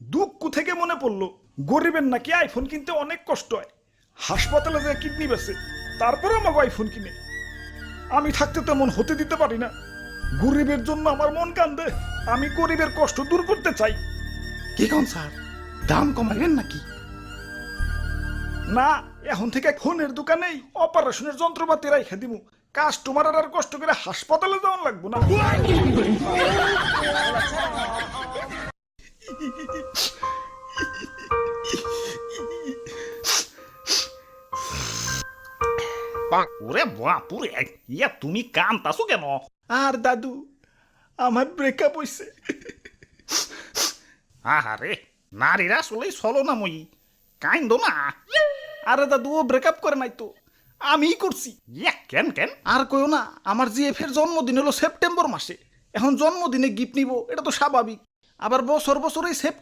দুঃখ থেকে মনে পড়লো গরিবের নাকি আইফোন কিনতে অনেক কষ্ট হয়, হাসপাতালে যে কিডনি বেছে তারপরে আমাকে আইফোন কিনে। আমি থাকতে তেমন হতে দিতে পারি না। গরিবের জন্য আমার মন কান্দে, আমি গরিবের কষ্ট দূর করতে চাই। কি কোন স্যার, দাম কমাইবেন নাকি? না, এখন থেকে ফোনের দোকানেই অপারেশনের যন্ত্রপাতি রাইখা দিমু, কাস্টমার আর কষ্ট করে হাসপাতালে যাওয়ান লাগবো না। ওরে বাপুরে, ইয়া তুমি কান্তাছো কেন? আর দাদু, আমার ব্রেকআপ হইছে। আহারে, নারীরা আসলেই চলো না মই, কাইন্দ না। আরে দাদু, ও ব্রেকআপ করে নাই তো, আমিই করছি। ইয়া কেন কেন? আর কইও না, আমার জিএফ এর জন্মদিন হলো সেপ্টেম্বর মাসে। এখন জন্মদিনে গিফট নিব, এটা তো স্বাভাবিক। আবার বছর বছর এই